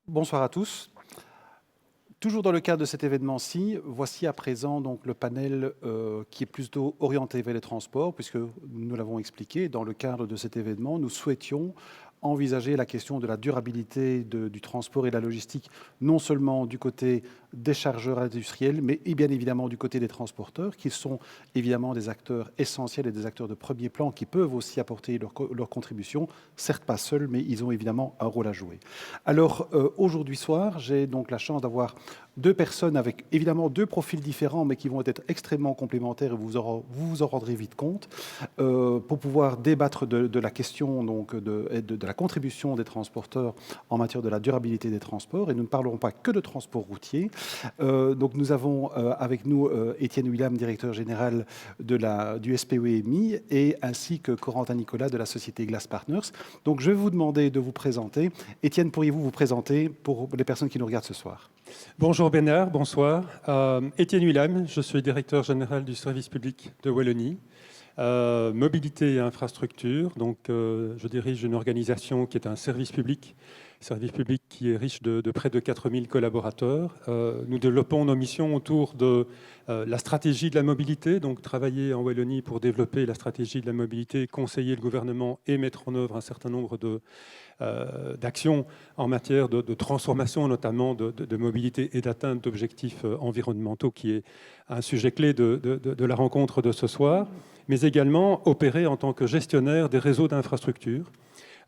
Bonsoir à tous. Toujours dans le cadre de cet événement-ci, voici à présent donc le panel qui est plutôt orienté vers les transports, puisque nous l'avons expliqué, dans le cadre de cet événement, nous souhaitions envisager la question de la durabilité du transport et de la logistique, non seulement du côté des chargeurs industriels, mais bien évidemment du côté des transporteurs, qui sont évidemment des acteurs essentiels et des acteurs de premier plan qui peuvent aussi apporter leur contribution, certes pas seuls, mais ils ont évidemment un rôle à jouer. Alors aujourd'hui soir, j'ai donc la chance d'avoir deux personnes avec évidemment deux profils différents, mais qui vont être extrêmement complémentaires et vous vous en rendrez vite compte, pour pouvoir débattre de la question donc, de la contribution des transporteurs en matière de la durabilité des transports. Et nous ne parlerons pas que de transport routier. Donc nous avons avec nous Étienne William, directeur général du SPEMI, et ainsi que Corentin Nicolas de la société Glass Partners. Donc je vais vous demander de vous présenter. Étienne, pourriez-vous vous présenter pour les personnes qui nous regardent ce soir ? Bonjour Bernard, bonsoir. Étienne William, je suis directeur général du service public de Wallonie. Mobilité et infrastructure, donc je dirige une organisation qui est un service public qui est riche de près de 4000 collaborateurs. Nous développons nos missions autour de la stratégie de la mobilité, donc travailler en Wallonie pour développer la stratégie de la mobilité, conseiller le gouvernement et mettre en œuvre un certain nombre d'actions en matière de transformation, notamment de mobilité et d'atteinte d'objectifs environnementaux, qui est un sujet clé de la rencontre de ce soir, mais également opérer en tant que gestionnaire des réseaux d'infrastructures,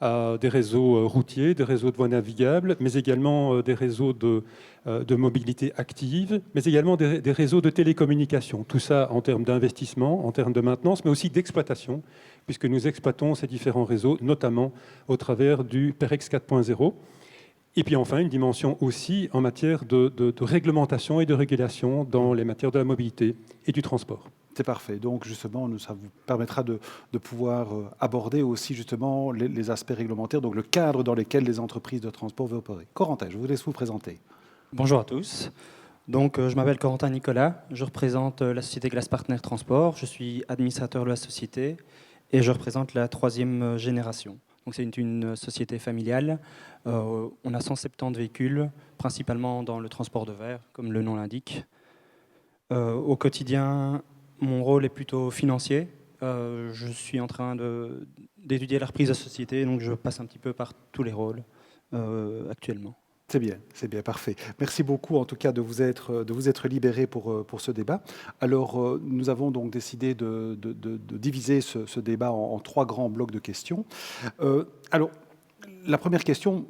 des réseaux routiers, des réseaux de voies navigables, mais également des réseaux de mobilité active, mais également des réseaux de télécommunications. Tout ça en termes d'investissement, en termes de maintenance, mais aussi d'exploitation, puisque nous exploitons ces différents réseaux, notamment au travers du PEREX 4.0. Et puis enfin, une dimension aussi en matière de réglementation et de régulation dans les matières de la mobilité et du transport. C'est parfait. Donc, justement, ça vous permettra de pouvoir aborder aussi, justement, les aspects réglementaires, donc le cadre dans lequel les entreprises de transport veulent opérer. Corentin, je vous laisse vous présenter. Bonjour à tous. Donc, je m'appelle Corentin Nicolas. Je représente la société Glass Partners Transport. Je suis administrateur de la société et je représente la 3e génération. Donc, c'est une société familiale. On a 170 véhicules, principalement dans le transport de verre, comme le nom l'indique. Au quotidien, mon rôle est plutôt financier. Je suis en train d'étudier la reprise de la société, donc je passe un petit peu par tous les rôles actuellement. C'est bien, parfait. Merci beaucoup en tout cas de vous être libéré pour ce débat. Alors nous avons donc décidé de diviser ce débat en 3 grands blocs de questions. Alors la première question,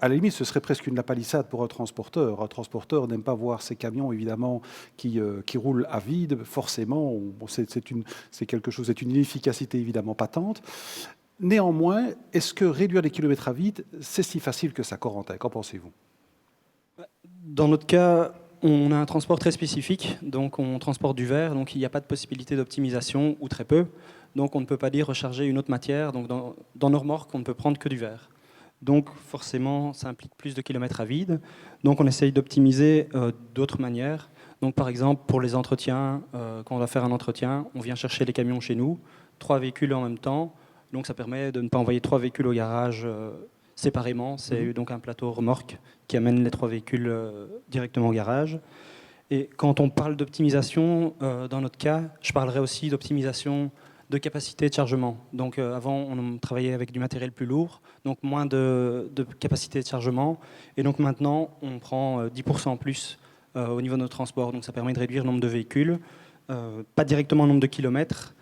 à la limite, ce serait presque une lapalissade pour un transporteur. Un transporteur n'aime pas voir ses camions, évidemment, qui roulent à vide. Forcément, c'est quelque chose, c'est une inefficacité évidemment patente. Néanmoins, est-ce que réduire les kilomètres à vide, c'est si facile que ça, Corentin? Qu'en pensez-vous? Dans notre cas, on a un transport très spécifique, donc on transporte du verre, donc il n'y a pas de possibilité d'optimisation, ou très peu. Donc on ne peut pas dire recharger une autre matière. Donc dans nos remorques, on ne peut prendre que du verre. Donc forcément, ça implique plus de kilomètres à vide. Donc on essaye d'optimiser d'autres manières. Donc par exemple, pour les entretiens, quand on va faire un entretien, on vient chercher les camions chez nous, 3 véhicules en même temps. Donc ça permet de ne pas envoyer 3 véhicules au garage séparément. C'est donc un plateau remorque qui amène les 3 véhicules directement au garage. Et quand on parle d'optimisation, dans notre cas, je parlerai aussi d'optimisation de capacité de chargement. Donc avant, on travaillait avec du matériel plus lourd, donc moins de capacité de chargement. Et donc maintenant, on prend 10% en plus au niveau de notre transport. Donc ça permet de réduire le nombre de véhicules, pas directement le nombre de kilomètres.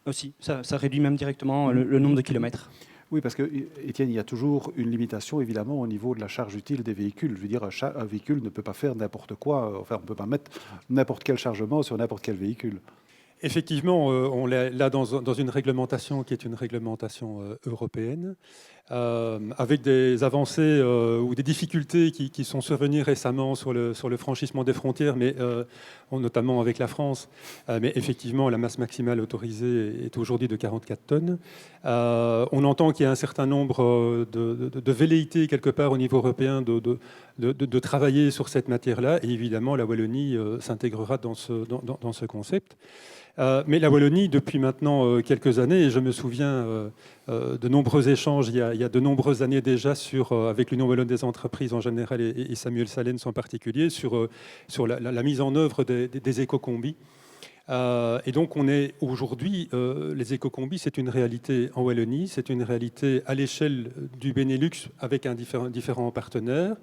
Aussi, ça réduit même directement le nombre de kilomètres. Oui, parce que, Étienne, il y a toujours une limitation, évidemment, au niveau de la charge utile des véhicules. Je veux dire, un véhicule ne peut pas faire n'importe quoi. Enfin, on ne peut pas mettre n'importe quel chargement sur n'importe quel véhicule. Effectivement, on est là dans une réglementation qui est une réglementation européenne, avec des avancées ou des difficultés qui sont survenues récemment sur le franchissement des frontières, mais notamment avec la France. Mais effectivement, la masse maximale autorisée est aujourd'hui de 44 tonnes. On entend qu'il y a un certain nombre de velléités quelque part au niveau européen de travailler sur cette matière-là, et évidemment, la Wallonie s'intégrera dans ce concept. Mais la Wallonie, depuis maintenant quelques années, et je me souviens de nombreux échanges il y y a de nombreuses années déjà avec l'Union wallonne des entreprises en général et Samuel Salens en particulier sur la mise en œuvre des éco-combis. Et donc on est aujourd'hui, les éco-combis, c'est une réalité en Wallonie, c'est une réalité à l'échelle du Benelux avec différents partenaires,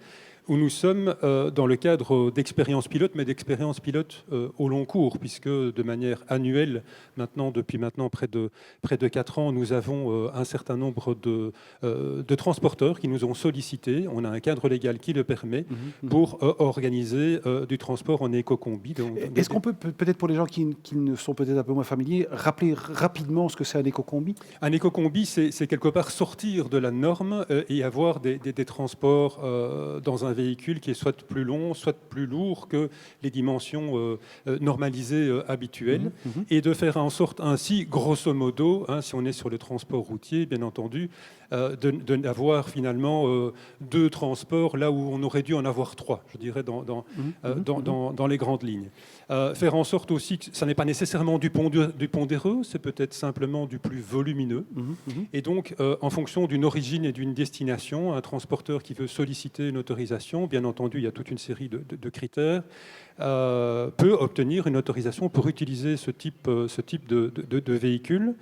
où nous sommes dans le cadre d'expériences pilotes, mais d'expériences pilotes au long cours, puisque de manière annuelle, depuis maintenant près de 4 ans, nous avons un certain nombre de transporteurs qui nous ont sollicités. On a un cadre légal qui le permet pour organiser du transport en éco-combi. Est-ce qu'on peut, peut-être pour les gens qui ne sont peut-être un peu moins familiers, rappeler rapidement ce que c'est un éco-combi ? Un éco-combi, c'est quelque part sortir de la norme et avoir des transports dans un véhicule qui est soit plus long, soit plus lourd que les dimensions normalisées habituelles, et de faire en sorte ainsi, grosso modo, si on est sur le transport routier, bien entendu, d'avoir finalement 2 transports là où on aurait dû en avoir 3, je dirais, dans les grandes lignes. Faire en sorte aussi que ça n'est pas nécessairement du pondéreux, c'est peut-être simplement du plus volumineux. Et donc, en fonction d'une origine et d'une destination, un transporteur qui veut solliciter une autorisation, bien entendu, il y a toute une série de critères, peut obtenir une autorisation pour utiliser ce type de véhicule.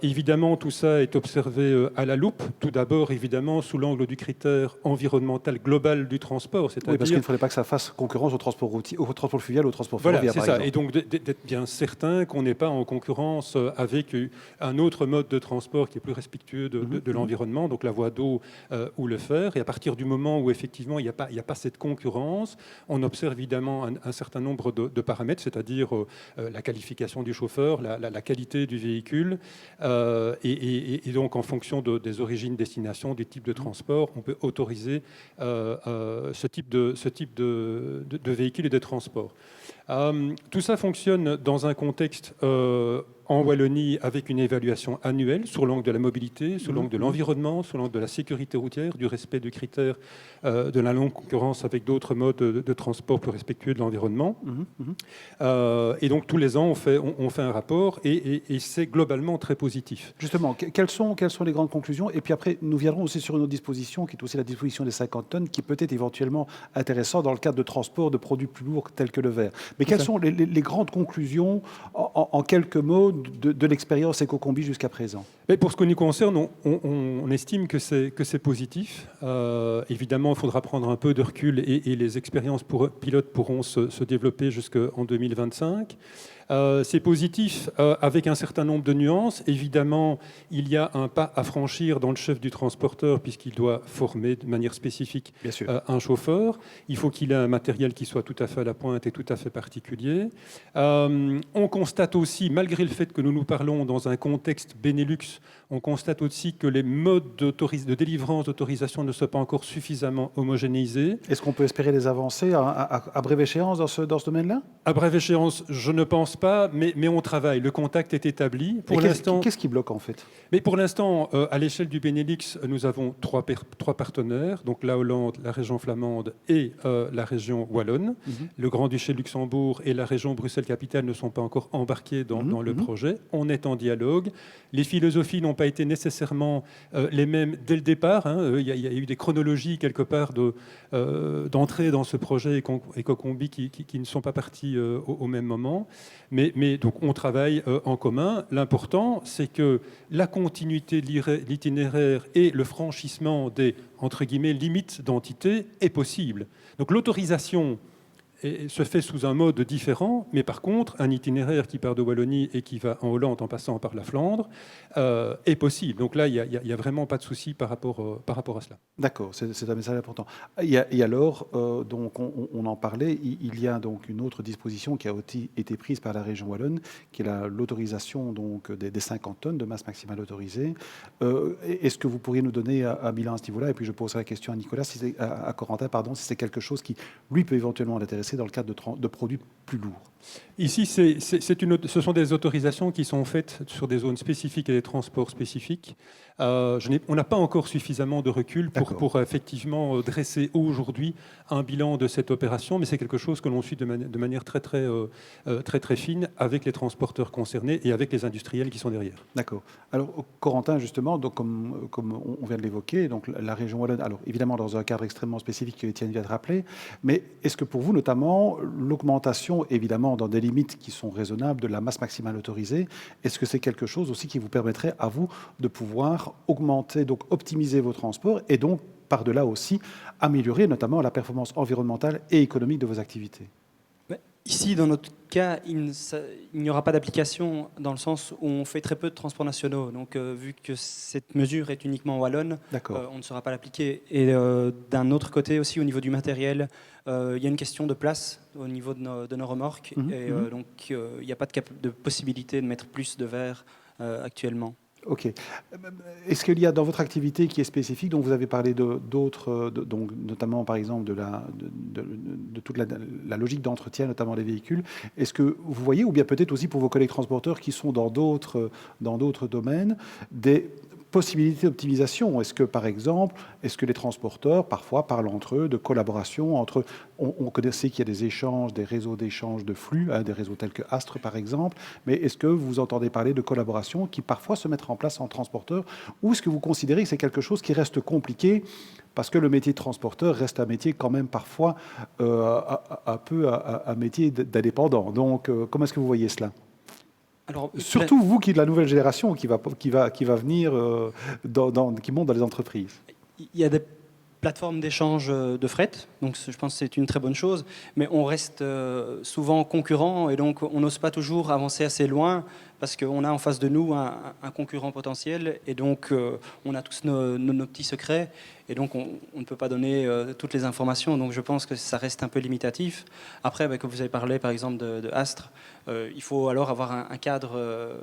Évidemment, tout ça est observé à la loupe. Tout d'abord, évidemment, sous l'angle du critère environnemental global du transport. Oui, parce qu'il ne fallait pas que ça fasse concurrence au transport routier, au transport fluvial, au transport ferroviaire, voilà, c'est par ça. exemple. Et donc d'être bien certain qu'on n'est pas en concurrence avec un autre mode de transport qui est plus respectueux de l'environnement, donc la voie d'eau ou le fer. Et à partir du moment où effectivement il n'y a pas cette concurrence, on observe évidemment un certain nombre de paramètres, c'est-à-dire la qualification du chauffeur, la qualité du véhicule. Et donc, en fonction des origines, destinations, des types de transport, on peut autoriser ce type de véhicule et de transport. Tout ça fonctionne dans un contexte en Wallonie avec une évaluation annuelle sur l'angle de la mobilité, sur l'angle de l'environnement, sur l'angle de la sécurité routière, du respect du critère de la non-concurrence avec d'autres modes de transport plus respectueux de l'environnement. Et donc tous les ans, on fait un rapport et c'est globalement très positif. Justement, quelles sont les grandes conclusions? Et puis après, nous viendrons aussi sur une autre disposition qui est aussi la disposition des 50 tonnes, qui peut être éventuellement intéressante dans le cadre de transport de produits plus lourds tels que le verre. Mais quelles sont les grandes conclusions, en quelques mots, de l'expérience éco-combi jusqu'à présent? Mais pour ce qui nous concerne, on estime que c'est positif. Évidemment, il faudra prendre un peu de recul et les expériences pilotes pourront se développer jusqu'en 2025. C'est positif avec un certain nombre de nuances. Évidemment, il y a un pas à franchir dans le chef du transporteur puisqu'il doit former de manière spécifique un chauffeur. Il faut qu'il ait un matériel qui soit tout à fait à la pointe et tout à fait particulier. On constate aussi, malgré le fait que nous parlons dans un contexte Benelux, on constate aussi que les modes de délivrance d'autorisation ne sont pas encore suffisamment homogénéisés. Est-ce qu'on peut espérer des avancées à brève échéance dans ce domaine-là? À brève échéance, je ne pense pas, mais on travaille. Le contact est établi. Pour l'instant, qu'est-ce qui bloque en fait? Mais pour l'instant, à l'échelle du Benelux, nous avons trois partenaires, donc la Hollande, la région flamande et la région wallonne. Le Grand-Duché de Luxembourg et la région Bruxelles-Capitale ne sont pas encore embarqués dans le projet. On est en dialogue. Les philosophies n'ont pas été nécessairement les mêmes dès le départ. Il y a eu des chronologies quelque part d'entrée dans ce projet éco-combi qui ne sont pas partis au même moment. Mais donc on travaille en commun. L'important, c'est que la continuité de l'itinéraire et le franchissement des, entre guillemets, limites d'entité est possible. Donc l'autorisation se fait sous un mode différent, mais par contre, un itinéraire qui part de Wallonie et qui va en Hollande en passant par la Flandre est possible. Donc là, il n'y a vraiment pas de souci par rapport à cela. D'accord, c'est un message important. Et alors, donc on en parlait, il y a donc une autre disposition qui a été prise par la région wallonne, qui est l'autorisation donc des 50 tonnes de masse maximale autorisée. Est-ce que vous pourriez nous donner un bilan à ce niveau-là? Et puis je poserai la question à Nicolas, à Corentin, pardon, si c'est quelque chose qui, lui, peut éventuellement l'intéresser passer dans le cadre de produits plus lourds? Ici, ce sont des autorisations qui sont faites sur des zones spécifiques et des transports spécifiques. On n'a pas encore suffisamment de recul pour effectivement dresser aujourd'hui un bilan de cette opération, mais c'est quelque chose que l'on suit de manière très fine avec les transporteurs concernés et avec les industriels qui sont derrière. D'accord. Alors, Corentin, justement, donc, comme on vient de l'évoquer, donc la région wallonne, alors évidemment dans un cadre extrêmement spécifique que Étienne vient de rappeler, mais est-ce que pour vous, notamment, l'augmentation, évidemment, dans des limites qui sont raisonnables de la masse maximale autorisée, est-ce que c'est quelque chose aussi qui vous permettrait à vous de pouvoir augmenter, donc optimiser vos transports et donc par-delà aussi améliorer notamment la performance environnementale et économique de vos activités? Ici, dans notre cas, il n'y aura pas d'application dans le sens où on fait très peu de transports nationaux. Donc, vu que cette mesure est uniquement wallonne, on ne saura pas l'appliquer. Et d'un autre côté aussi, au niveau du matériel, il y a une question de place au niveau de nos remorques. Donc, il n'y a pas de possibilité de mettre plus de verre actuellement. Ok. Est-ce qu'il y a dans votre activité qui est spécifique, dont vous avez parlé d'autres, donc notamment par exemple de toute la logique d'entretien, notamment des véhicules, est-ce que vous voyez, ou bien peut-être aussi pour vos collègues transporteurs qui sont dans d'autres domaines, des possibilités d'optimisation? Est-ce que, par exemple, les transporteurs, parfois, parlent entre eux de collaboration entre... On connaissait qu'il y a des échanges, des réseaux d'échange de flux, des réseaux tels que Astre, par exemple, mais est-ce que vous entendez parler de collaboration qui, parfois, se mettent en place en transporteur, ou est-ce que vous considérez que c'est quelque chose qui reste compliqué parce que le métier de transporteur reste un métier quand même parfois un peu un métier d'indépendant? Donc, comment est-ce que vous voyez cela? Alors, surtout vous qui êtes de la nouvelle génération qui va venir, qui monte dans les entreprises. Il y a des plateformes d'échange de fret, donc je pense que c'est une très bonne chose, mais on reste souvent concurrents et donc on n'ose pas toujours avancer assez loin parce qu'on a en face de nous un concurrent potentiel et donc on a tous nos petits secrets et donc on ne peut pas donner toutes les informations, donc je pense que ça reste un peu limitatif. Après, comme vous avez parlé par exemple de Astre, il faut alors avoir un cadre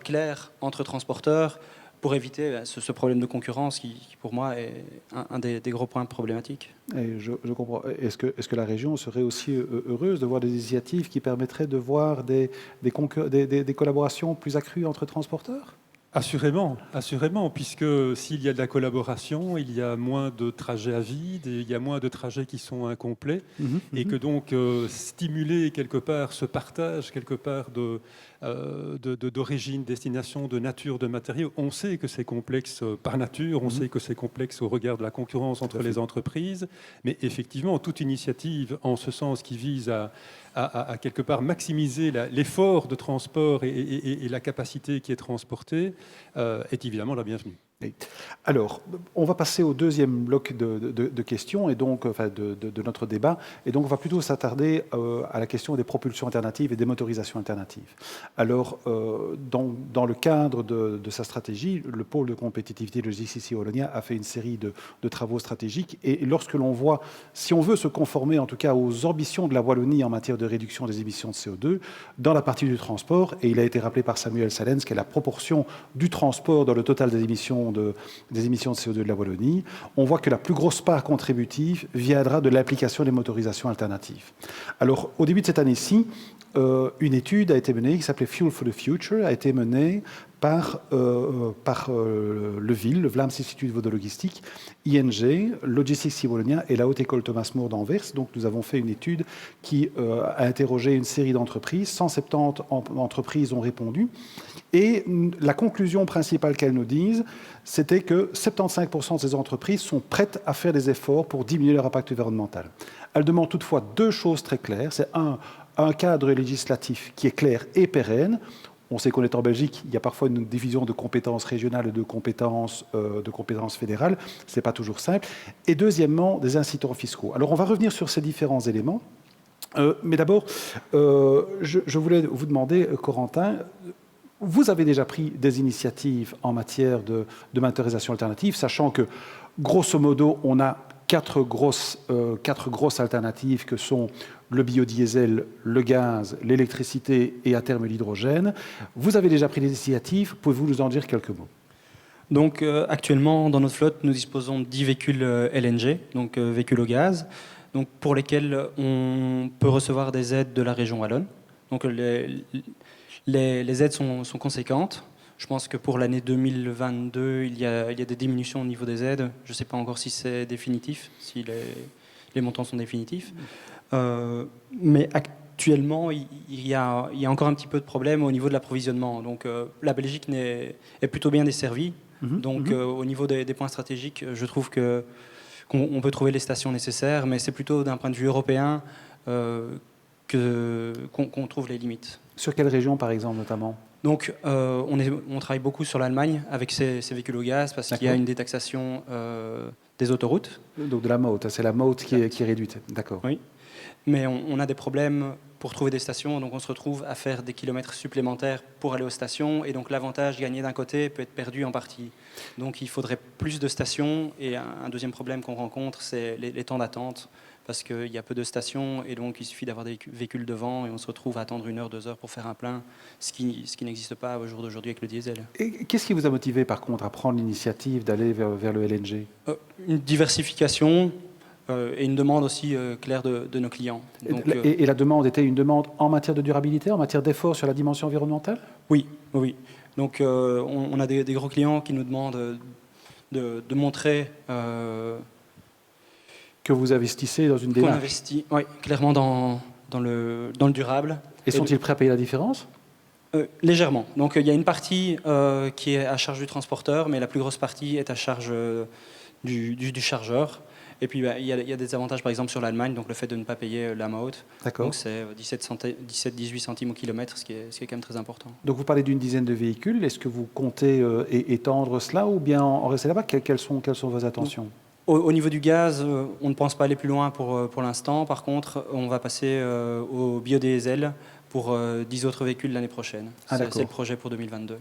clair entre transporteurs pour éviter ce problème de concurrence qui pour moi, est un des gros points problématiques. Et je comprends. Est-ce que la région serait aussi heureuse de voir des initiatives qui permettraient de voir des collaborations plus accrues entre transporteurs ? Assurément, puisque s'il y a de la collaboration, il y a moins de trajets à vide, il y a moins de trajets qui sont incomplets, et que donc stimuler quelque part ce partage quelque part d'origine, destination, de nature, de matériaux. On sait que c'est complexe par nature, on sait que c'est complexe au regard de la concurrence entre les entreprises, mais effectivement, toute initiative en ce sens qui vise à quelque part maximiser l'effort de transport et la capacité qui est transportée est évidemment la bienvenue. Alors, on va passer au deuxième bloc de questions et donc, de notre débat. Et donc, on va plutôt s'attarder à la question des propulsions alternatives et des motorisations alternatives. Alors, dans le cadre de sa stratégie, le pôle de compétitivité logistique ici Wallonia a fait une série de travaux stratégiques. Et lorsque l'on voit, si on veut se conformer en tout cas aux ambitions de la Wallonie en matière de réduction des émissions de CO2, dans la partie du transport, et il a été rappelé par Samuel Salens, qui est la proportion du transport dans le total des émissions de CO2 de la Wallonie, on voit que la plus grosse part contributive viendra de l'application des motorisations alternatives. Alors, au début de cette année-ci, une étude a été menée, qui s'appelait Fuel for the Future, a été menée par le VIL, le Vlaams Instituut voor de Logistiek, ING, Logistics Wallonia et la Haute École Thomas More d'Anvers. Donc nous avons fait une étude qui a interrogé une série d'entreprises. 170 entreprises ont répondu. Et la conclusion principale qu'elles nous disent, c'était que 75% de ces entreprises sont prêtes à faire des efforts pour diminuer leur impact environnemental. Elles demandent toutefois deux choses très claires. C'est un cadre législatif qui est clair et pérenne. On sait qu'on est en Belgique, il y a parfois une division de compétences régionales et de compétences fédérales. Ce n'est pas toujours simple. Et deuxièmement, des incitants fiscaux. Alors, on va revenir sur ces différents éléments. Mais d'abord, je voulais vous demander, Corentin, vous avez déjà pris des initiatives en matière de motorisation alternative, sachant que, grosso modo, on a quatre grosses alternatives que sont le biodiesel, le gaz, l'électricité et à terme l'hydrogène. Vous avez déjà pris des initiatives, pouvez-vous nous en dire quelques mots ? Donc actuellement, dans notre flotte, nous disposons de 10 véhicules LNG, donc véhicules au gaz, donc, pour lesquels on peut recevoir des aides de la région wallonne. Donc les aides sont conséquentes. Je pense que pour l'année 2022, il y a des diminutions au niveau des aides. Je ne sais pas encore si c'est définitif, si les montants sont définitifs. Mais actuellement, il y a encore un petit peu de problème au niveau de l'approvisionnement. Donc la Belgique est plutôt bien desservie. Donc au niveau des points stratégiques, je trouve qu'on peut trouver les stations nécessaires, mais c'est plutôt d'un point de vue européen qu'on trouve les limites. Sur quelle région, par exemple, notamment? Donc, on travaille beaucoup sur l'Allemagne avec ces véhicules au gaz parce qu'il y a une détaxation des autoroutes. Donc de la MOT, c'est la MOT qui est réduite, d'accord. Oui, mais on a des problèmes pour trouver des stations, donc on se retrouve à faire des kilomètres supplémentaires pour aller aux stations, et donc l'avantage gagné d'un côté peut être perdu en partie. Donc il faudrait plus de stations, et un deuxième problème qu'on rencontre, c'est les temps d'attente, parce qu'il y a peu de stations, et donc il suffit d'avoir des véhicules devant, et on se retrouve à attendre 1 heure, 2 heures pour faire un plein, ce qui n'existe pas au jour d'aujourd'hui avec le diesel. Et qu'est-ce qui vous a motivé, par contre, à prendre l'initiative d'aller vers le LNG? Une diversification et une demande aussi claire de nos clients. Donc, et la demande était une demande en matière de durabilité, en matière d'effort sur la dimension environnementale? Oui. Donc on a des gros clients qui nous demandent de montrer que vous investissez dans une démarche. Qu'on investit, oui, clairement dans le durable. Et sont-ils prêts à payer la différence? Légèrement. Donc il y a une partie qui est à charge du transporteur, mais la plus grosse partie est à charge du chargeur. Et puis il y a des avantages, par exemple, sur l'Allemagne, donc le fait de ne pas payer la MAUT. D'accord. Donc c'est 17-18 centimes au kilomètre, ce qui est quand même très important. Donc vous parlez d'une dizaine de véhicules. Est-ce que vous comptez étendre cela ou bien en rester là-bas? Quelles sont vos intentions? Au niveau du gaz, on ne pense pas aller plus loin pour l'instant. Par contre, on va passer au biodiesel pour 10 autres véhicules l'année prochaine. C'est le projet pour 2022.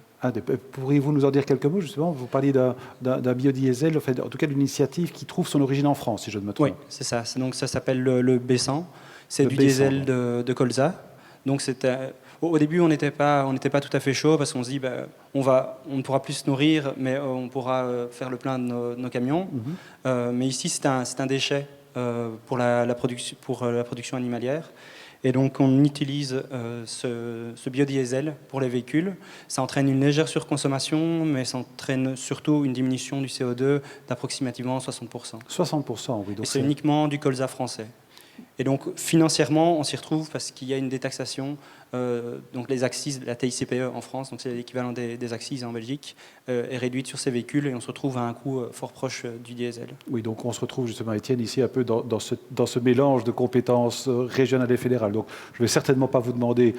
Pourriez-vous nous en dire quelques mots, justement? Vous parliez d'un biodiesel, en tout cas d'une initiative qui trouve son origine en France, si je ne me trompe. Oui, c'est ça. Donc ça s'appelle le B100. C'est du diesel de colza. Donc au début, on n'était pas tout à fait chaud parce qu'on se dit on ne pourra plus se nourrir, mais on pourra faire le plein de nos camions. Mais ici, c'est un déchet pour la production animalière. Et donc on utilise ce biodiesel pour les véhicules. Ça entraîne une légère surconsommation, mais ça entraîne surtout une diminution du CO2 d'approximativement 60%. 60%, oui. Et c'est uniquement du colza français. Et donc financièrement, on s'y retrouve parce qu'il y a une détaxation. Donc les accises, la TICPE en France, donc c'est l'équivalent des accises en Belgique, est réduite sur ces véhicules et on se retrouve à un coût fort proche du diesel. Oui, donc on se retrouve justement, Étienne, ici un peu dans ce mélange de compétences régionales et fédérales. Donc je ne vais certainement pas vous demander,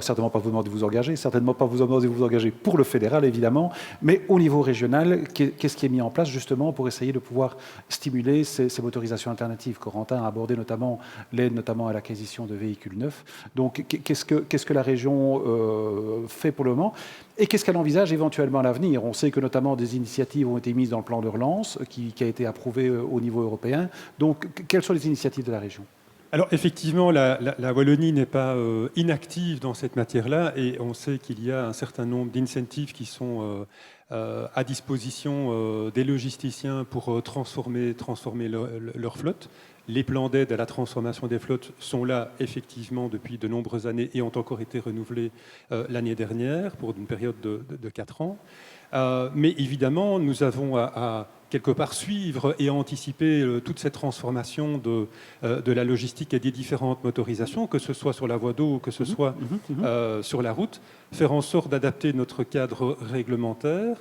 certainement pas vous demander de vous engager, certainement pas vous demander de vous engager pour le fédéral, évidemment, mais au niveau régional, qu'est-ce qui est mis en place justement pour essayer de pouvoir stimuler ces motorisations alternatives? Corentin a abordé notamment l'aide notamment à l'acquisition de véhicules neufs. Donc qu'est-ce que la région fait pour le moment et qu'est-ce qu'elle envisage éventuellement à l'avenir? On sait que notamment des initiatives ont été mises dans le plan de relance qui a été approuvé au niveau européen. Donc quelles sont les initiatives de la région? Alors effectivement, la Wallonie n'est pas inactive dans cette matière-là et on sait qu'il y a un certain nombre d'incentives qui sont à disposition des logisticiens pour transformer leur flotte. Les plans d'aide à la transformation des flottes sont là effectivement depuis de nombreuses années et ont encore été renouvelés l'année dernière pour une période de 4 ans. Mais évidemment, nous avons à quelque part suivre et anticiper toute cette transformation de la logistique et des différentes motorisations, que ce soit sur la voie d'eau ou que ce soit sur la route, faire en sorte d'adapter notre cadre réglementaire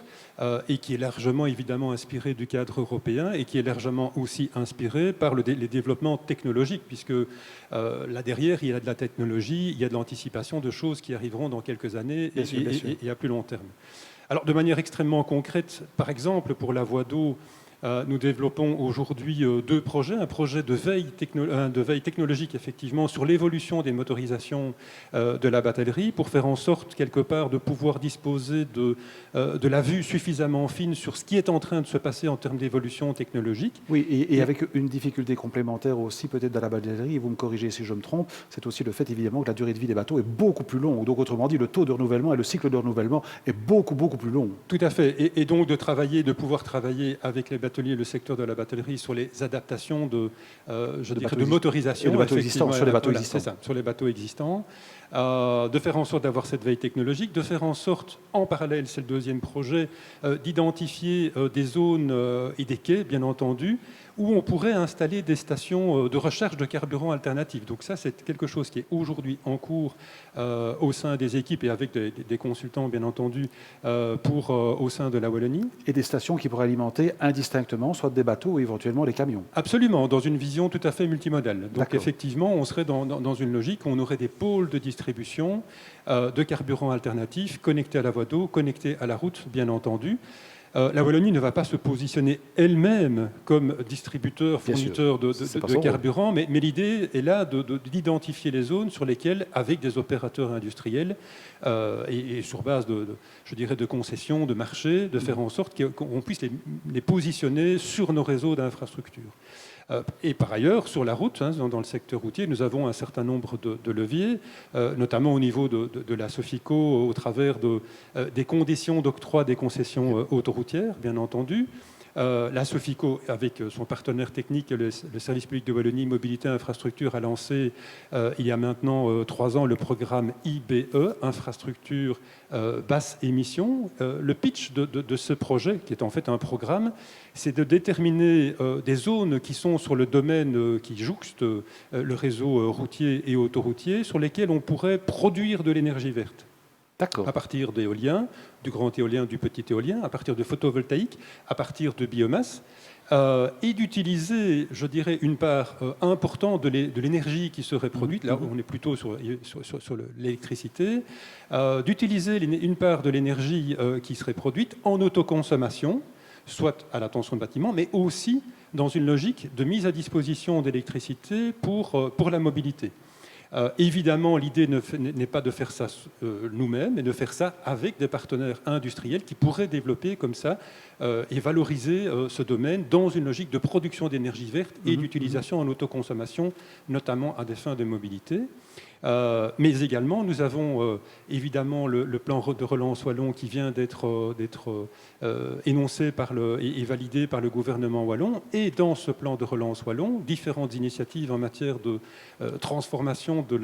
et qui est largement évidemment inspiré du cadre européen et qui est largement aussi inspiré par les développements technologiques, puisque là derrière, il y a de la technologie, il y a de l'anticipation de choses qui arriveront dans quelques années et à plus long terme. Alors, de manière extrêmement concrète, par exemple, pour la voie d'eau, Nous développons aujourd'hui deux projets. Un projet de veille technologique, effectivement, sur l'évolution des motorisations de la batellerie, pour faire en sorte, quelque part, de pouvoir disposer de la vue suffisamment fine sur ce qui est en train de se passer en termes d'évolution technologique. Oui, et avec une difficulté complémentaire aussi, peut-être dans la batellerie, et vous me corrigez si je me trompe, c'est aussi le fait, évidemment, que la durée de vie des bateaux est beaucoup plus longue. Donc, autrement dit, le taux de renouvellement et le cycle de renouvellement est beaucoup, beaucoup plus long. Tout à fait. Et donc, de pouvoir travailler avec les bateliers, le secteur de la batellerie, sur les adaptations de motorisation. Et de bateaux existants, sur les bateaux existants. C'est ça, sur les bateaux existants. De faire en sorte d'avoir cette veille technologique, de faire en sorte, en parallèle, c'est le deuxième projet, d'identifier des zones et des quais, bien entendu, où on pourrait installer des stations de recherche de carburants alternatifs. Donc ça, c'est quelque chose qui est aujourd'hui en cours au sein des équipes et avec des consultants, bien entendu, au sein de la Wallonie. Et des stations qui pourraient alimenter indistinctement soit des bateaux ou éventuellement les camions. Absolument, dans une vision tout à fait multimodale. Donc effectivement, on serait dans une logique où on aurait des pôles de distribution de carburants alternatifs connectés à la voie d'eau, connectés à la route, bien entendu. La Wallonie ne va pas se positionner elle-même comme distributeur, fourniteur de carburant, mais l'idée est là d'identifier les zones sur lesquelles, avec des opérateurs industriels et sur base de concessions, de marchés, de faire en sorte qu'on puisse les positionner sur nos réseaux d'infrastructures. Et par ailleurs, sur la route, dans le secteur routier, nous avons un certain nombre de leviers, notamment au niveau de la Sofico, au travers des conditions d'octroi des concessions autoroutières, bien entendu. La Sofico, avec son partenaire technique, le service public de Wallonie, Mobilité Infrastructure, a lancé il y a maintenant 3 ans le programme IBE, Infrastructure basse émission. Le pitch de ce projet, qui est en fait un programme, c'est de déterminer des zones qui sont sur le domaine qui jouxte le réseau routier et autoroutier, sur lesquelles on pourrait produire de l'énergie verte. À partir d'éolien, du grand éolien, du petit éolien, à partir de photovoltaïque, à partir de biomasse, et d'utiliser, je dirais, une part importante de l'énergie qui serait produite, là on est plutôt sur l'électricité, d'utiliser une part de l'énergie qui serait produite en autoconsommation, soit à l'attention de bâtiments, mais aussi dans une logique de mise à disposition d'électricité pour la mobilité. Évidemment, l'idée n'est pas de faire ça nous-mêmes, mais de faire ça avec des partenaires industriels qui pourraient développer comme ça et valoriser ce domaine dans une logique de production d'énergie verte et d'utilisation en autoconsommation, notamment à des fins de mobilité. Mais également, nous avons évidemment le plan de relance wallon qui vient d'être énoncé et validé par le gouvernement wallon. Et dans ce plan de relance wallon, différentes initiatives en matière de transformation des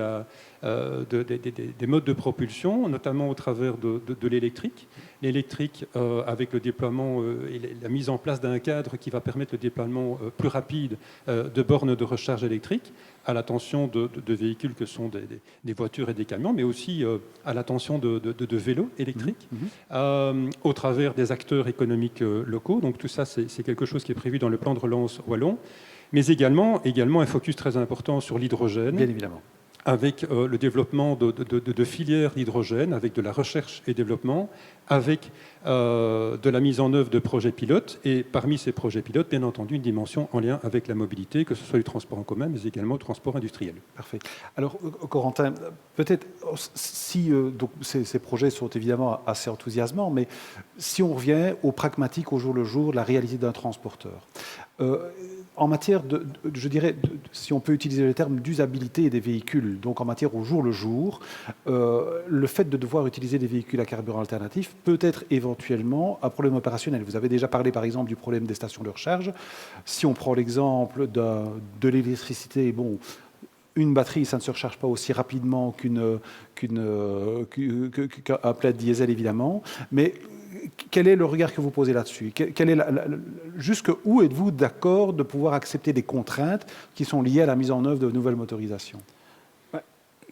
modes de propulsion, notamment au travers de l'électrique. L'électrique avec le déploiement et la mise en place d'un cadre qui va permettre le déploiement plus rapide de bornes de recharge électrique à l'attention de véhicules que sont des voitures et des camions, mais aussi à l'attention de vélos électriques, au travers des acteurs économiques locaux. Donc tout ça, c'est quelque chose qui est prévu dans le plan de relance wallon, mais également un focus très important sur l'hydrogène. Bien évidemment. Avec le développement de filières d'hydrogène, avec de la recherche et développement, avec de la mise en œuvre de projets pilotes, et parmi ces projets pilotes, bien entendu, une dimension en lien avec la mobilité, que ce soit du transport en commun, mais également du transport industriel. Parfait. Alors, Corentin, peut-être si donc ces projets sont évidemment assez enthousiasmants, mais si on revient au pragmatique, au jour le jour, la réalité d'un transporteur. En matière je dirais, si on peut utiliser le terme d'usabilité des véhicules, donc en matière au jour le jour, le fait de devoir utiliser des véhicules à carburant alternatif peut être éventuellement un problème opérationnel. Vous avez déjà parlé par exemple du problème des stations de recharge. Si on prend l'exemple de l'électricité, bon, une batterie, ça ne se recharge pas aussi rapidement qu'un plein de diesel, évidemment. Mais quel est le regard que vous posez là-dessus? Jusqu'où êtes-vous d'accord de pouvoir accepter des contraintes qui sont liées à la mise en œuvre de nouvelles motorisations?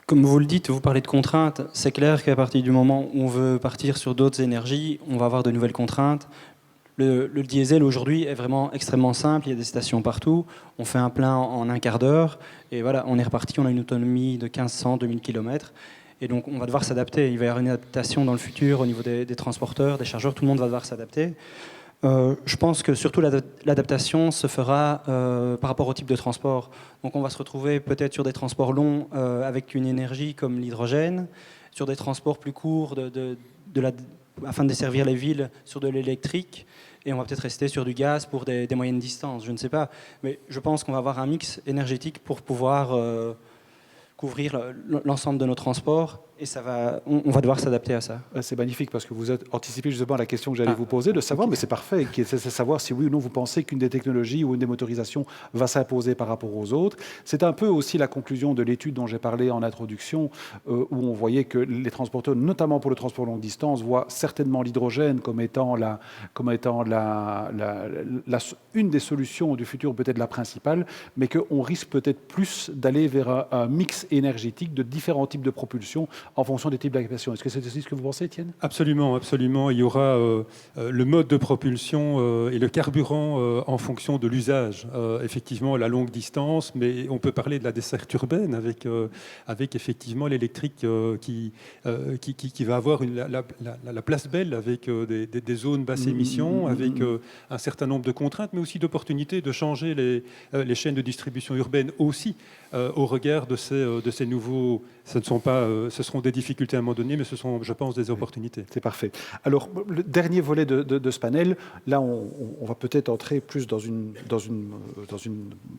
Comme vous le dites, vous parlez de contraintes. C'est clair qu'à partir du moment où on veut partir sur d'autres énergies, on va avoir de nouvelles contraintes. Le diesel aujourd'hui est vraiment extrêmement simple, il y a des stations partout, on fait un plein en un quart d'heure et voilà, on est reparti, on a une autonomie de 1500-2000 km et donc on va devoir s'adapter. Il va y avoir une adaptation dans le futur au niveau des transporteurs, des chargeurs, tout le monde va devoir s'adapter. Je pense que surtout l'adaptation se fera par rapport au type de transport. Donc on va se retrouver peut-être sur des transports longs avec une énergie comme l'hydrogène, sur des transports plus courts afin de desservir les villes sur de l'électrique, et on va peut-être rester sur du gaz pour des moyennes distances, je ne sais pas. Mais je pense qu'on va avoir un mix énergétique pour pouvoir couvrir l'ensemble de nos transports, et on va devoir s'adapter à ça. C'est magnifique parce que vous avez anticipé justement la question que j'allais vous poser, de savoir, mais c'est parfait, c'est savoir si oui ou non vous pensez qu'une des technologies ou une des motorisations va s'imposer par rapport aux autres. C'est un peu aussi la conclusion de l'étude dont j'ai parlé en introduction, où on voyait que les transporteurs, notamment pour le transport longue distance, voient certainement l'hydrogène comme étant une des solutions du futur, peut-être la principale, mais qu'on risque peut-être plus d'aller vers un mix énergétique de différents types de propulsion en fonction des types d'applications. Est-ce que c'est aussi ce que vous pensez, Étienne ? Absolument, absolument. Il y aura le mode de propulsion et le carburant en fonction de l'usage. Effectivement, la longue distance, mais on peut parler de la desserte urbaine avec effectivement l'électrique qui va avoir la place belle avec des zones basse émission, avec un certain nombre de contraintes, mais aussi d'opportunités de changer les chaînes de distribution urbaine aussi au regard de ces nouveaux... Ce seront des difficultés à un moment donné, mais ce sont, je pense, des opportunités. C'est parfait. Alors, le dernier volet de ce panel, là, on va peut-être entrer plus dans une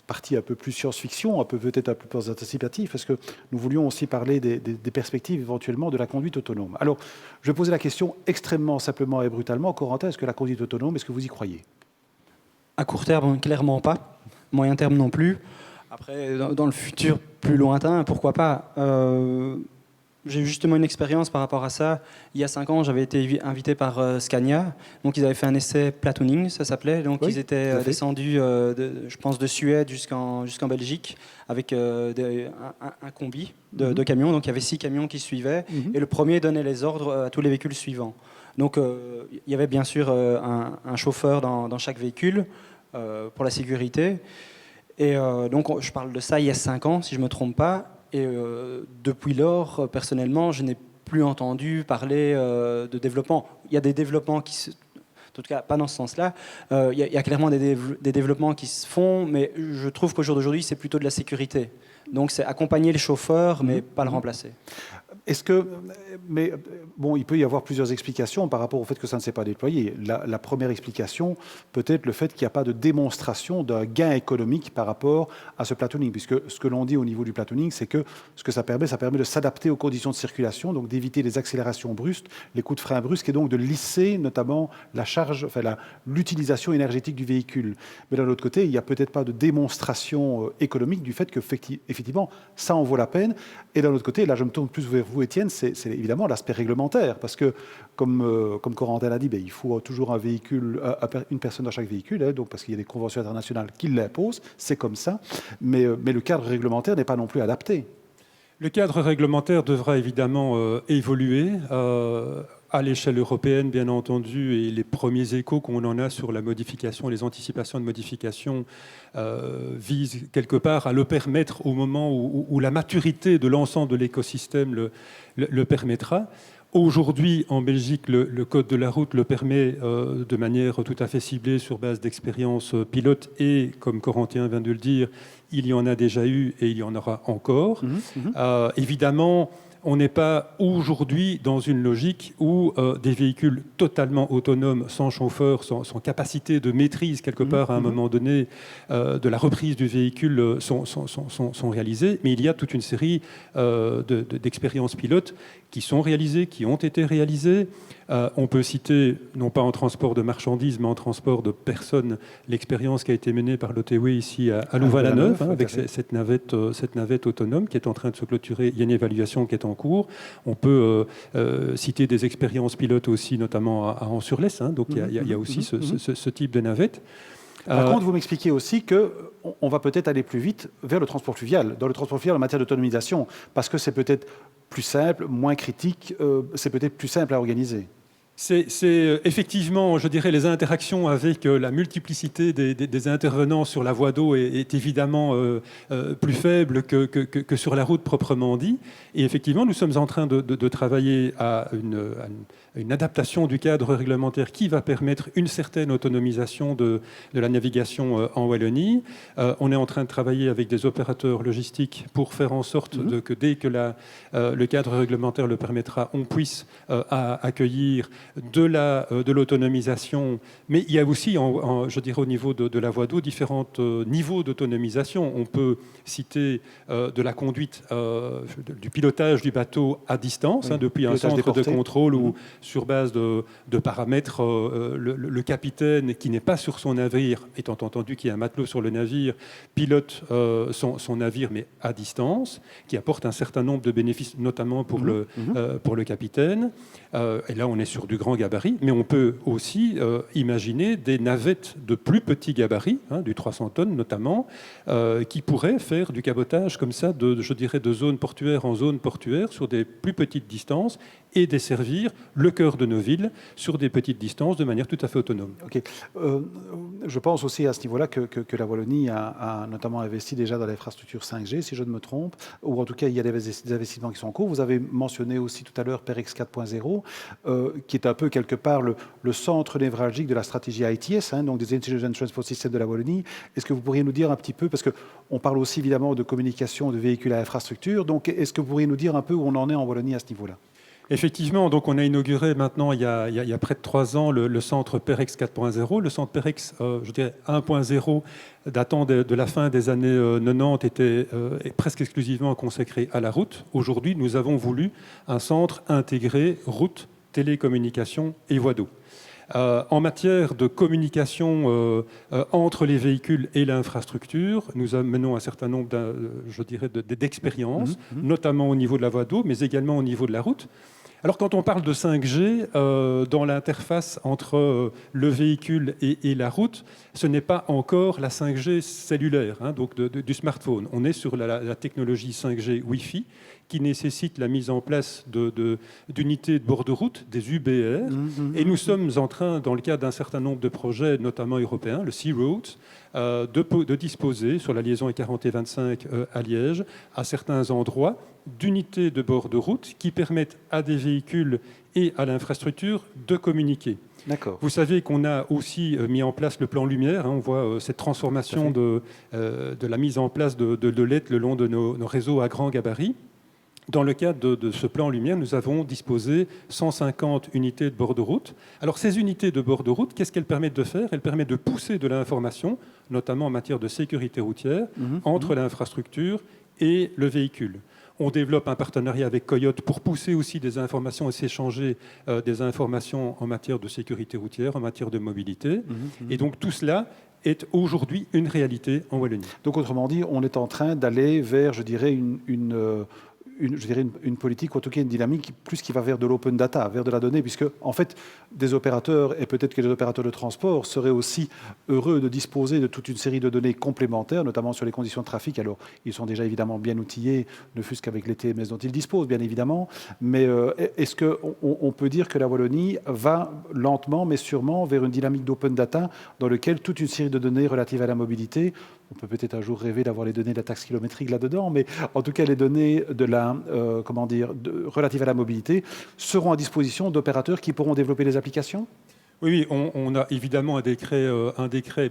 partie un peu plus science-fiction, peut-être un peu plus anticipative, parce que nous voulions aussi parler des perspectives éventuellement de la conduite autonome. Alors, je vais poser la question extrêmement simplement et brutalement. Corentin, est-ce que la conduite autonome, est-ce que vous y croyez ? À court terme, clairement pas. Moyen terme non plus. Après, dans le futur plus lointain, pourquoi pas. J'ai eu justement une expérience par rapport à ça. Il y a 5 ans, j'avais été invité par Scania. Donc, ils avaient fait un essai platooning, ça s'appelait. Donc, ils étaient descendus, je pense, de Suède jusqu'en Belgique avec un combi de camions. Donc, il y avait 6 camions qui suivaient. Et le premier donnait les ordres à tous les véhicules suivants. Donc, il y avait bien sûr un chauffeur dans chaque véhicule pour la sécurité. Et donc, je parle de ça il y a 5 ans, si je ne me trompe pas. Et depuis lors, personnellement, je n'ai plus entendu parler de développement. Il y a des développements en tout cas pas dans ce sens-là. Il y a clairement des développements qui se font, mais je trouve qu'au jour d'aujourd'hui, c'est plutôt de la sécurité. Donc, c'est accompagner le chauffeur, mais pas le remplacer. Mais bon, il peut y avoir plusieurs explications par rapport au fait que ça ne s'est pas déployé. La première explication, peut-être le fait qu'il n'y a pas de démonstration d'un gain économique par rapport à ce platooning, puisque ce que l'on dit au niveau du platooning, c'est que ce que ça permet de s'adapter aux conditions de circulation, donc d'éviter les accélérations brusques, les coups de frein brusques, et donc de lisser notamment la charge, l'utilisation énergétique du véhicule. Mais d'un autre côté, il n'y a peut-être pas de démonstration économique du fait que effectivement, ça en vaut la peine. Et d'un autre côté, là, je me tourne plus vers vous, Étienne, c'est évidemment l'aspect réglementaire, parce que, comme Corentin l'a dit, il faut toujours un véhicule, une personne dans chaque véhicule, donc parce qu'il y a des conventions internationales qui l'imposent, c'est comme ça, mais le cadre réglementaire n'est pas non plus adapté. Le cadre réglementaire devra évidemment évoluer à l'échelle européenne, bien entendu, et les premiers échos qu'on en a sur la modification, les anticipations de modification visent quelque part à le permettre au moment où la maturité de l'ensemble de l'écosystème le permettra. Aujourd'hui, en Belgique, le code de la route le permet de manière tout à fait ciblée sur base d'expériences pilotes et, comme Corentin vient de le dire, il y en a déjà eu et il y en aura encore. Évidemment, on n'est pas aujourd'hui dans une logique où des véhicules totalement autonomes, sans chauffeur, sans capacité de maîtrise quelque part à un moment donné de la reprise du véhicule sont réalisés. Mais il y a toute une série d'expériences pilotes qui sont réalisées, qui ont été réalisées. On peut citer, non pas en transport de marchandises, mais en transport de personnes, l'expérience qui a été menée par l'OTW ici à Louvain-la-Neuve, avec cette navette autonome qui est en train de se clôturer. Il y a une évaluation qui est en cours. On peut citer des expériences pilotes aussi, notamment à Ans-sur-Lesse. Donc il y a aussi ce type de navette. Par contre, vous m'expliquez aussi qu'on va peut-être aller plus vite vers le transport fluvial, dans le transport fluvial en matière d'autonomisation, parce que c'est peut-être plus simple, moins critique, c'est peut-être plus simple à organiser. C'est effectivement, je dirais, les interactions avec la multiplicité des intervenants sur la voie d'eau est évidemment plus faible que sur la route proprement dit. Et effectivement, nous sommes en train de travailler à une adaptation du cadre réglementaire qui va permettre une certaine autonomisation de la navigation en Wallonie. On est en train de travailler avec des opérateurs logistiques pour faire en sorte que dès que le cadre réglementaire le permettra, on puisse accueillir de l'autonomisation, mais il y a aussi, je dirais, au niveau de la voie d'eau, différents niveaux d'autonomisation. On peut citer de la conduite, du pilotage du bateau à distance, depuis un centre de contrôle où, sur base de paramètres, le capitaine qui n'est pas sur son navire, étant entendu qu'il y a un matelot sur le navire, pilote son navire, mais à distance, qui apporte un certain nombre de bénéfices, notamment pour le capitaine. Et là, on est sur du grand gabarit, mais on peut aussi imaginer des navettes de plus petits gabarits, du 300 tonnes notamment, qui pourraient faire du cabotage comme ça, je dirais, de zone portuaire en zone portuaire sur des plus petites distances et desservir le cœur de nos villes sur des petites distances de manière tout à fait autonome. Ok. Je pense aussi à ce niveau-là que la Wallonie a notamment investi déjà dans l'infrastructure 5G, si je ne me trompe, ou en tout cas il y a des investissements qui sont en cours. Vous avez mentionné aussi tout à l'heure PEREX 4.0, qui est un peu quelque part le centre névralgique de la stratégie ITS, donc des Intelligent Transport Systems de la Wallonie. Est-ce que vous pourriez nous dire un petit peu, parce qu'on parle aussi évidemment de communication de véhicules à infrastructure, donc est-ce que vous pourriez nous dire un peu où on en est en Wallonie à ce niveau-là? Effectivement, donc on a inauguré maintenant, il y a près de 3 ans, le centre PEREX 4.0. Le centre PEREX, je dirais 1.0, datant de la fin des années 90, était presque exclusivement consacré à la route. Aujourd'hui, nous avons voulu un centre intégré route, télécommunications et voie d'eau. En matière de communication entre les véhicules et l'infrastructure, nous menons un certain nombre, d'expériences, notamment au niveau de la voie d'eau, mais également au niveau de la route. Alors quand on parle de 5G, dans l'interface entre le véhicule et la route, ce n'est pas encore la 5G cellulaire, donc du smartphone. On est sur la technologie 5G Wi-Fi, qui nécessite la mise en place d'unités de bord de route, des UBR. Et nous sommes en train, dans le cadre d'un certain nombre de projets, notamment européens, le Sea Roads, de disposer, sur la liaison E40 et 25 à Liège, à certains endroits, d'unités de bord de route qui permettent à des véhicules et à l'infrastructure de communiquer. D'accord. Vous savez qu'on a aussi mis en place le plan Lumière. On voit cette transformation de la mise en place de LED le long de nos réseaux à grand gabarit. Dans le cadre de ce plan Lumière, nous avons disposé 150 unités de bord de route. Alors ces unités de bord de route, qu'est-ce qu'elles permettent de faire? Elles permettent de pousser de l'information, notamment en matière de sécurité routière, entre l'infrastructure et le véhicule. On développe un partenariat avec Coyote pour pousser aussi des informations et s'échanger des informations en matière de sécurité routière, en matière de mobilité. Et donc tout cela est aujourd'hui une réalité en Wallonie. Donc autrement dit, on est en train d'aller vers, je dirais, une politique, ou en tout cas une dynamique plus qui va vers de l'open data, vers de la donnée, puisque en fait, des opérateurs, et peut-être que les opérateurs de transport, seraient aussi heureux de disposer de toute une série de données complémentaires, notamment sur les conditions de trafic. Alors, ils sont déjà évidemment bien outillés, ne fût-ce qu'avec les TMS dont ils disposent, bien évidemment. Mais est-ce qu'on peut dire que la Wallonie va lentement, mais sûrement, vers une dynamique d'open data, dans laquelle toute une série de données relatives à la mobilité, on peut peut-être un jour rêver d'avoir les données de la taxe kilométrique là-dedans, mais en tout cas, les données de relatives à la mobilité seront à disposition d'opérateurs qui pourront développer des applications? Oui, on a évidemment un décret,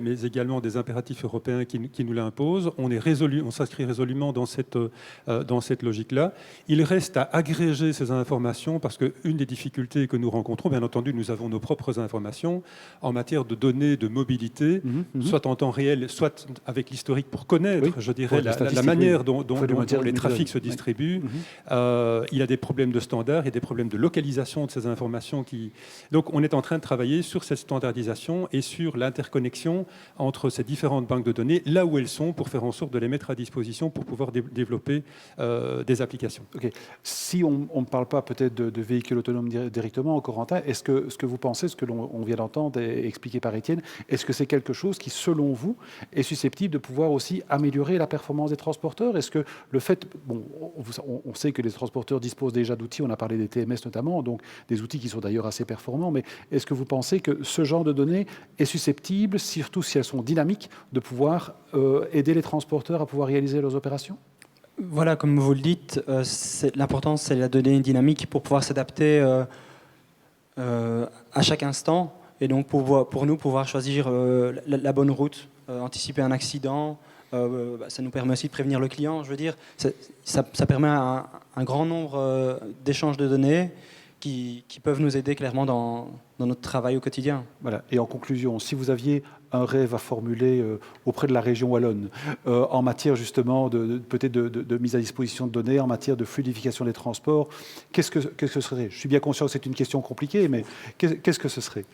mais également des impératifs européens qui nous l'imposent. On s'inscrit résolument dans cette logique-là. Il reste à agréger ces informations parce qu'une des difficultés que nous rencontrons, bien entendu, nous avons nos propres informations en matière de données de mobilité, soit en temps réel, soit avec l'historique pour connaître, je dirais, la manière dont les trafics se distribuent. Il y a des problèmes de standards, il y a des problèmes de localisation de ces informations. Donc on est en train de travailler travailler sur cette standardisation et sur l'interconnexion entre ces différentes banques de données, là où elles sont, pour faire en sorte de les mettre à disposition pour pouvoir développer des applications. Ok. Si on ne parle pas peut-être de véhicules autonomes directement, Corentin, est-ce que ce que vous pensez, ce que l'on vient d'entendre et expliqué par Étienne, est-ce que c'est quelque chose qui, selon vous, est susceptible de pouvoir aussi améliorer la performance des transporteurs? Est-ce que le fait, bon, on sait que les transporteurs disposent déjà d'outils, on a parlé des TMS notamment, donc des outils qui sont d'ailleurs assez performants, mais est-ce que vous pensez que ce genre de données est susceptible, surtout si elles sont dynamiques, de pouvoir aider les transporteurs à pouvoir réaliser leurs opérations? Voilà, comme vous le dites, l'important c'est la donnée dynamique pour pouvoir s'adapter à chaque instant et donc pour nous pouvoir choisir la bonne route, anticiper un accident. Ça nous permet aussi de prévenir le client. Je veux dire, ça permet un grand nombre d'échanges de données qui peuvent nous aider clairement dans notre travail au quotidien. Voilà. Et en conclusion, si vous aviez un rêve à formuler auprès de la région wallonne en matière justement peut-être de mise à disposition de données, en matière de fluidification des transports, qu'est-ce que ce serait? Je suis bien conscient que c'est une question compliquée, mais qu'est-ce que ce serait?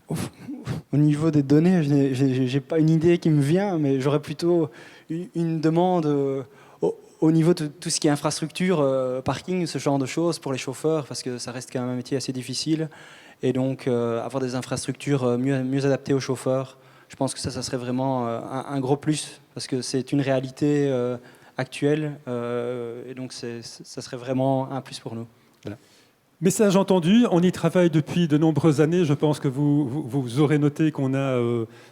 Au niveau des données, je n'ai pas une idée qui me vient, mais j'aurais plutôt une demande au niveau de tout ce qui est infrastructure, parking, ce genre de choses pour les chauffeurs, parce que ça reste quand même un métier assez difficile. Et donc, avoir des infrastructures mieux adaptées aux chauffeurs, je pense que ça serait vraiment un gros plus, parce que c'est une réalité actuelle. Et donc, ça serait vraiment un plus pour nous. Voilà. Message entendu, on y travaille depuis de nombreuses années. Je pense que vous aurez noté qu'on a,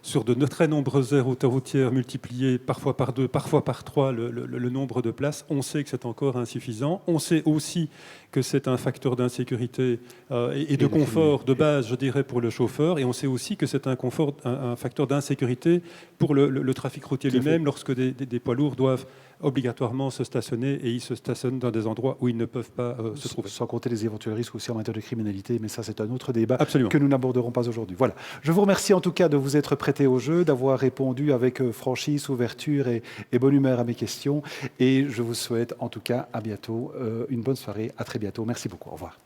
sur de très nombreuses aires autoroutières, multiplié parfois par 2, parfois par 3 le nombre de places. On sait que c'est encore insuffisant. On sait aussi que c'est un facteur d'insécurité et de confort de base, je dirais, pour le chauffeur. Et on sait aussi que c'est un facteur d'insécurité pour le trafic routier lui-même, lorsque des poids lourds doivent obligatoirement se stationner, et ils se stationnent dans des endroits où ils ne peuvent pas se trouver. Sans compter les éventuels risques aussi en matière de criminalité, mais ça c'est un autre débat. Absolument. Que nous n'aborderons pas aujourd'hui. Voilà. Je vous remercie en tout cas de vous être prêté au jeu, d'avoir répondu avec franchise, ouverture et bonne humeur à mes questions. Et je vous souhaite en tout cas à bientôt, une bonne soirée, à très bientôt. Merci beaucoup. Au revoir.